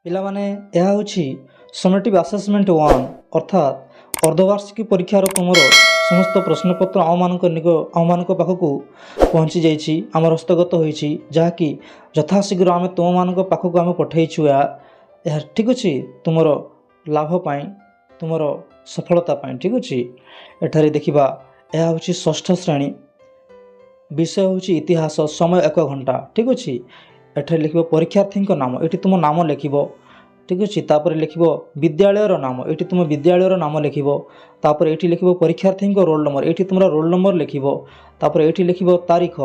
ପିଲାମାନେ ଏହା ହେଉଛି ସମେଟିଭ୍ ଆସେସମେଣ୍ଟ 1 ଅର୍ଥାତ୍ ଅର୍ଦ୍ଧବାର୍ଷିକୀ ପରୀକ୍ଷାର ତୁମର ସମସ୍ତ ପ୍ରଶ୍ନପତ୍ର ଆମମାନଙ୍କ ପାଖକୁ ପହଞ୍ଚି ଯାଇଛି, ଆମର ହସ୍ତଗତ ହୋଇଛି, ଯାହାକି ଯଥାଶୀଘ୍ର ଆମେ ତୁମମାନଙ୍କ ପାଖକୁ ଆମେ ପଠାଇଛୁ। ଏହା ଠିକ୍ ଅଛି ତୁମର ଲାଭ ପାଇଁ, ତୁମର ସଫଳତା ପାଇଁ। ଠିକ୍ ଅଛି, ଏଠାରେ ଦେଖିବା ଏହା ହେଉଛି ଷଷ୍ଠ ଶ୍ରେଣୀ, ବିଷୟ ହେଉଛି ଇତିହାସ, ସମୟ 1 ଘଣ୍ଟା। ଠିକ୍ ଅଛି, ଏଠାରେ ଲେଖିବ ପରୀକ୍ଷାର୍ଥୀଙ୍କ ନାମ, ଏଠି ତୁମ ନାମ ଲେଖିବ। ଠିକ୍ ଅଛି, ତାପରେ ଲେଖିବ ବିଦ୍ୟାଳୟର ନାମ, ଏଠି ତୁମ ବିଦ୍ୟାଳୟର ନାମ ଲେଖିବ। ତାପରେ ଏଠି ଲେଖିବ ପରୀକ୍ଷାର୍ଥୀଙ୍କ ରୋଲ୍ ନମ୍ବର, ଏଠି ତୁମର ରୋଲ୍ ନମ୍ବର ଲେଖିବ। ତାପରେ ଏଠି ଲେଖିବ ତାରିଖ,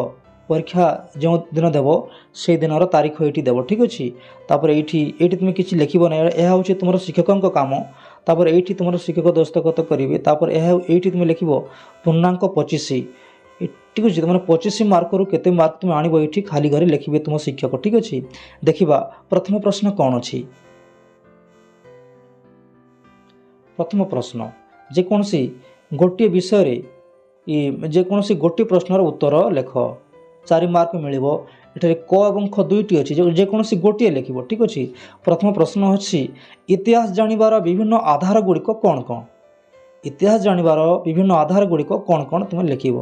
ପରୀକ୍ଷା ଯେଉଁ ଦିନ ଦେବ ସେହି ଦିନର ତାରିଖ ଏଠି ଦେବ। ଠିକ୍ ଅଛି, ତାପରେ ଏଇଠି ତୁମେ କିଛି ଲେଖିବ ନାହିଁ, ଏହା ହେଉଛି ତୁମର ଶିକ୍ଷକଙ୍କ କାମ। ତାପରେ ଏଇଠି ତୁମର ଶିକ୍ଷକ ଦସ୍ତଖତ କରିବେ। ତାପରେ ଏଇଠି ତୁମେ ଲେଖିବ ପୂର୍ଣ୍ଣାଙ୍କ 25। ଠିକ୍ ଅଛି, ତୁମର 25 ମାର୍କରୁ କେତେ ମାର୍କ ତୁମେ ଆଣିବ ଏଇଠି ଖାଲି ଘରେ ଲେଖିବେ ତୁମ ଶିକ୍ଷକ। ଠିକ୍ ଅଛି, ଦେଖିବା ପ୍ରଥମ ପ୍ରଶ୍ନ କ'ଣ ଅଛି। ପ୍ରଥମ ପ୍ରଶ୍ନ, ଯେକୌଣସି ଗୋଟିଏ ବିଷୟରେ ଯେକୌଣସି ଗୋଟିଏ ପ୍ରଶ୍ନର ଉତ୍ତର ଲେଖ, 4 ମାର୍କ ମିଳିବ। ଏଠାରେ କ ଏବଂ ଖ ଦୁଇଟି ଅଛି, ଯେକୌଣସି ଗୋଟିଏ ଲେଖିବ। ଠିକ୍ ଅଛି, ପ୍ରଥମ ପ୍ରଶ୍ନ ଅଛି ଇତିହାସ ଜାଣିବାର ବିଭିନ୍ନ ଆଧାର ଗୁଡ଼ିକ କ'ଣ କ'ଣ? ଇତିହାସ ଜାଣିବାର ବିଭିନ୍ନ ଆଧାର ଗୁଡ଼ିକ କ'ଣ କ'ଣ ତୁମେ ଲେଖିବ।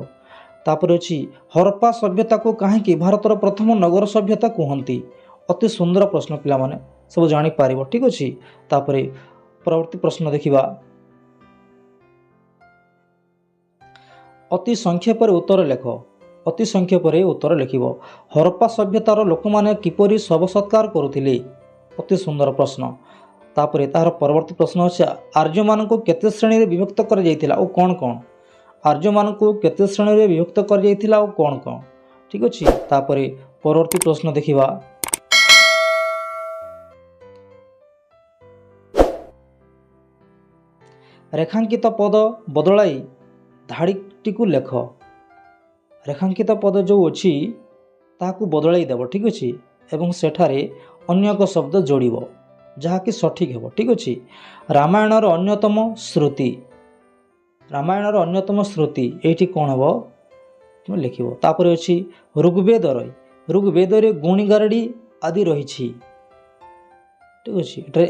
ତାପରେ ଅଛି ହରପ୍ପା ସଭ୍ୟତାକୁ କାହିଁକି ଭାରତର ପ୍ରଥମ ନଗର ସଭ୍ୟତା କୁହନ୍ତି? ଅତି ସୁନ୍ଦର ପ୍ରଶ୍ନ, ପିଲାମାନେ ସବୁ ଜାଣିପାରିବ। ଠିକ୍ ଅଛି, ତାପରେ ପରବର୍ତ୍ତୀ ପ୍ରଶ୍ନ ଦେଖିବା। ଅତି ସଂକ୍ଷେପରେ ଉତ୍ତର ଲେଖ। ଅତି ସଂକ୍ଷେପରେ ଉତ୍ତର ଲେଖିବ। ହରପ୍ପା ସଭ୍ୟତାର ଲୋକମାନେ କିପରି ଶବ ସତ୍କାର କରୁଥିଲେ? ଅତି ସୁନ୍ଦର ପ୍ରଶ୍ନ। ତାପରେ ତାହାର ପରବର୍ତ୍ତୀ ପ୍ରଶ୍ନ ଅଛି ଆର୍ଯ୍ୟମାନଙ୍କୁ କେତେ ଶ୍ରେଣୀରେ ବିଭକ୍ତ କରାଯାଇଥିଲା ଓ କ'ଣ କ'ଣ? ଆର୍ଯ୍ୟମାନଙ୍କୁ କେତେ ଶ୍ରେଣୀରେ ବିଭକ୍ତ କରାଯାଇଥିଲା ଓ କ'ଣ କ'ଣ? ଠିକ୍ ଅଛି, ତାପରେ ପରବର୍ତ୍ତୀ ପ୍ରଶ୍ନ ଦେଖିବା। ରେଖାଙ୍କିତ ପଦ ବଦଳାଇ ଧାଡ଼ିଟିକୁ ଲେଖ। ରେଖାଙ୍କିତ ପଦ ଯେଉଁ ଅଛି ତାହାକୁ ବଦଳାଇ ଦେବ। ଠିକ୍ ଅଛି, ଏବଂ ସେଠାରେ ଅନ୍ୟ ଏକ ଶବ୍ଦ ଯୋଡ଼ିବ ଯାହାକି ସଠିକ୍ ହେବ। ଠିକ୍ ଅଛି, ରାମାୟଣର ଅନ୍ୟତମ ଶ୍ରୁତି, ରାମାୟଣର ଅନ୍ୟତମ ଶ୍ରୁତି ଏଇଠି କ'ଣ ହେବ ତୁମେ ଲେଖିବ। ତାପରେ ଅଛି ଋଗ୍ବେଦରେ ଗୁଣି ଗାରେଡ଼ି ଆଦି ରହିଛି। ଠିକ୍ ଅଛି, ଏଠାରେ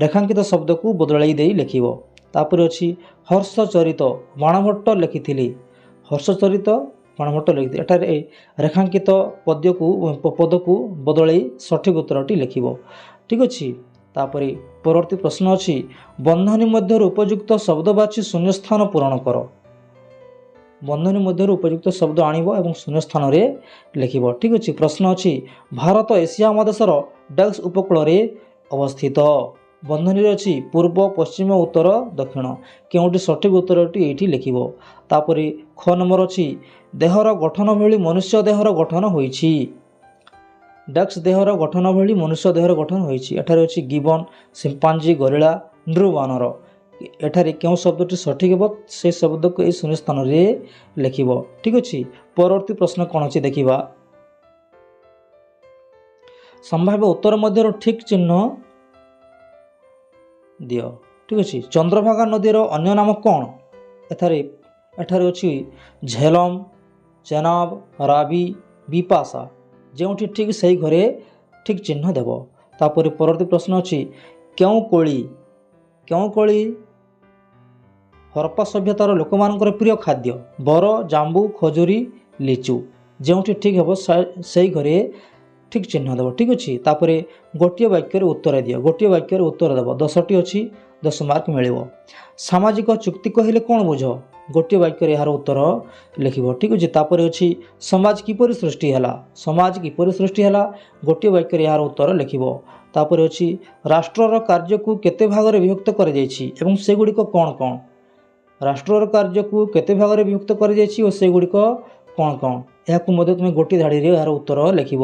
ରେଖାଙ୍କିତ ଶବ୍ଦକୁ ବଦଳାଇ ଦେଇ ଲେଖିବ। ତାପରେ ଅଛି ହର୍ଷଚରିତ ବାଣଭଟ୍ଟ ଲେଖିଥିଲେ। ହର୍ଷଚରିତ ବାଣଭଟ୍ଟ ଲେଖିଥିଲେ, ଏଠାରେ ରେଖାଙ୍କିତ ପଦକୁ ବଦଳାଇ ସଠିକ୍ ଉତ୍ତରଟି ଲେଖିବ। ଠିକ୍ ଅଛି, ତାପରେ ପରବର୍ତ୍ତୀ ପ୍ରଶ୍ନ ଅଛି ବନ୍ଧନୀ ମଧ୍ୟରୁ ଉପଯୁକ୍ତ ଶବ୍ଦ ବାଛି ଶୂନ୍ୟସ୍ଥାନ ପୂରଣ କର। ବନ୍ଧନୀ ମଧ୍ୟରୁ ଉପଯୁକ୍ତ ଶବ୍ଦ ଆଣିବ ଏବଂ ଶୂନ୍ୟସ୍ଥାନରେ ଲେଖିବ। ଠିକ୍ ଅଛି, ପ୍ରଶ୍ନ ଅଛି ଭାରତ ଏସିଆ ମହାଦେଶର ଡେକ୍ସ ଉପକୂଳରେ ଅବସ୍ଥିତ। ବନ୍ଧନୀରେ ଅଛି ପୂର୍ବ, ପଶ୍ଚିମ, ଉତ୍ତର, ଦକ୍ଷିଣ। କେଉଁଠି ସଠିକ୍ ଉତ୍ତରଟି ଏଇଠି ଲେଖିବ। ତାପରେ ଖ ନମ୍ବର ଅଛି ଦେହର ଗଠନ ଭଳି ମନୁଷ୍ୟ ଦେହର ଗଠନ ହୋଇଛି। ଡେକ୍ସ ଦେହର ଗଠନ ଭଳି ମନୁଷ୍ୟ ଦେହର ଗଠନ ହୋଇଛି। ଏଠାରେ ଅଛି ଗିବନ୍, ସିମ୍ପାଞ୍ଜି, ଗରିଲା, ନୃବାନର। ଏଠାରେ କେଉଁ ଶବ୍ଦଟି ସଠିକ୍ ହେବ ସେହି ଶବ୍ଦକୁ ଏହି ଶୂନ୍ୟ ସ୍ଥାନରେ ଲେଖିବ। ଠିକ୍ ଅଛି, ପରବର୍ତ୍ତୀ ପ୍ରଶ୍ନ କ'ଣ ଅଛି ଦେଖିବା। ସମ୍ଭାବ୍ୟ ଉତ୍ତର ମଧ୍ୟରୁ ଠିକ୍ ଚିହ୍ନ ଦିଅ। ଠିକ୍ ଅଛି, ଚନ୍ଦ୍ରଭାଗା ନଦୀର ଅନ୍ୟ ନାମ କ'ଣ? ଏଠାରେ ଅଛି ଝେଲମ, ଚେନାବ, ରାବି, ବିପାଶା। ଯେଉଁଠି ଠିକ୍ ସେହି ଘରେ ଠିକ୍ ଚିହ୍ନ ଦେବ। ତାପରେ ପରବର୍ତ୍ତୀ ପ୍ରଶ୍ନ ଅଛି କେଉଁ କୋଳି ହରପ୍ପା ସଭ୍ୟତାର ଲୋକମାନଙ୍କର ପ୍ରିୟ ଖାଦ୍ୟ? ବର, ଜାମ୍ବୁ, ଖଜୁରୀ, ଲିଚୁ। ଯେଉଁଠି ଠିକ୍ ହେବ ସେହି ଘରେ ଠିକ୍ ଚିହ୍ନ ଦେବ। ଠିକ୍ ଅଛି, ତାପରେ ଗୋଟିଏ ବାକ୍ୟରେ ଉତ୍ତର ଦିଅ। ଗୋଟିଏ ବାକ୍ୟରେ ଉତ୍ତର ଦେବ। 10ଟି ଅଛି, 10 ମାର୍କ ମିଳିବ। ସାମାଜିକ ଚୁକ୍ତି କହିଲେ କ'ଣ ବୁଝ? ଗୋଟିଏ ବାକ୍ୟରେ ଏହାର ଉତ୍ତର ଲେଖିବ। ଠିକ୍ ଅଛି, ତାପରେ ଅଛି ସମାଜ କିପରି ସୃଷ୍ଟି ହେଲା? ସମାଜ କିପରି ସୃଷ୍ଟି ହେଲା? ଗୋଟିଏ ବାକ୍ୟରେ ଏହାର ଉତ୍ତର ଲେଖିବ। ତାପରେ ଅଛି ରାଷ୍ଟ୍ରର କାର୍ଯ୍ୟକୁ କେତେ ଭାଗରେ ବିଭକ୍ତ କରାଯାଇଛି ଏବଂ ସେଗୁଡ଼ିକ କ'ଣ କ'ଣ? ରାଷ୍ଟ୍ରର କାର୍ଯ୍ୟକୁ କେତେ ଭାଗରେ ବିଭକ୍ତ କରାଯାଇଛି ଓ ସେଗୁଡ଼ିକ କ'ଣ କ'ଣ? ଏହାକୁ ମଧ୍ୟ ତୁମେ ଗୋଟିଏ ଧାଡ଼ିରେ ଏହାର ଉତ୍ତର ଲେଖିବ।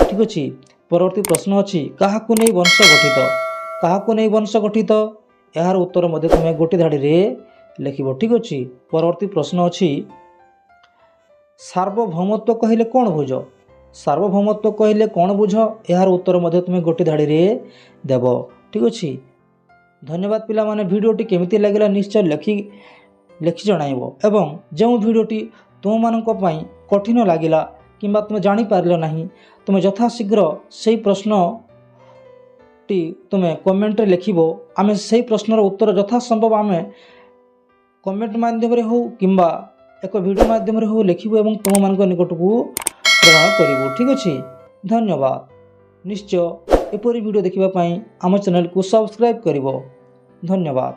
ଠିକ୍ ଅଛି, ପରବର୍ତ୍ତୀ ପ୍ରଶ୍ନ ଅଛି କାହାକୁ ନେଇ ବଂଶ ଗଠିତ? କାହାକୁ ନେଇ ବଂଶ ଗଠିତ? ଏହାର ଉତ୍ତର ମଧ୍ୟ ତୁମେ ଗୋଟିଏ ଧାଡ଼ିରେ ଲେଖିବ। ଠିକ୍ ଅଛି, ପରବର୍ତ୍ତୀ ପ୍ରଶ୍ନ ଅଛି ସାର୍ବଭୌମତ୍ୱ କହିଲେ କ'ଣ ବୁଝ? ସାର୍ବଭୌମତ୍ୱ କହିଲେ କ'ଣ ବୁଝ? ଏହାର ଉତ୍ତର ମଧ୍ୟ ତୁମେ ଗୋଟିଏ ଧାଡ଼ିରେ ଦେବ। ଠିକ୍ ଅଛି, ଧନ୍ୟବାଦ ପିଲାମାନେ। ଭିଡ଼ିଓଟି କେମିତି ଲାଗିଲା ନିଶ୍ଚୟ ଲେଖି ଜଣାଇବ ଏବଂ ଯେଉଁ ଭିଡ଼ିଓଟି ତୁମମାନଙ୍କ ପାଇଁ କଠିନ ଲାଗିଲା କିମ୍ବା ତୁମେ ଜାଣିପାରିଲ ନାହିଁ ତୁମେ ଯଥାଶୀଘ୍ର ସେହି ପ୍ରଶ୍ନ ଉତ୍ତରଟି ତୁମେ କମେଣ୍ଟରେ ଲେଖିବ। ଆମେ ସେହି ପ୍ରଶ୍ନର ଉତ୍ତର ଯଥାସମ୍ଭବ ଆମେ କମେଣ୍ଟ ମାଧ୍ୟମରେ ହେଉ କିମ୍ବା ଏକ ଭିଡ଼ିଓ ମାଧ୍ୟମରେ ହେଉ ଲେଖିବୁ ଏବଂ ତୁମମାନଙ୍କ ନିକଟକୁ ପ୍ରେରଣ କରିବୁ। ଠିକ୍ ଅଛି, ଧନ୍ୟବାଦ। ନିଶ୍ଚୟ ଏପରି ଭିଡ଼ିଓ ଦେଖିବା ପାଇଁ ଆମ ଚ୍ୟାନେଲକୁ ସବସ୍କ୍ରାଇବ୍ କରିବ। ଧନ୍ୟବାଦ।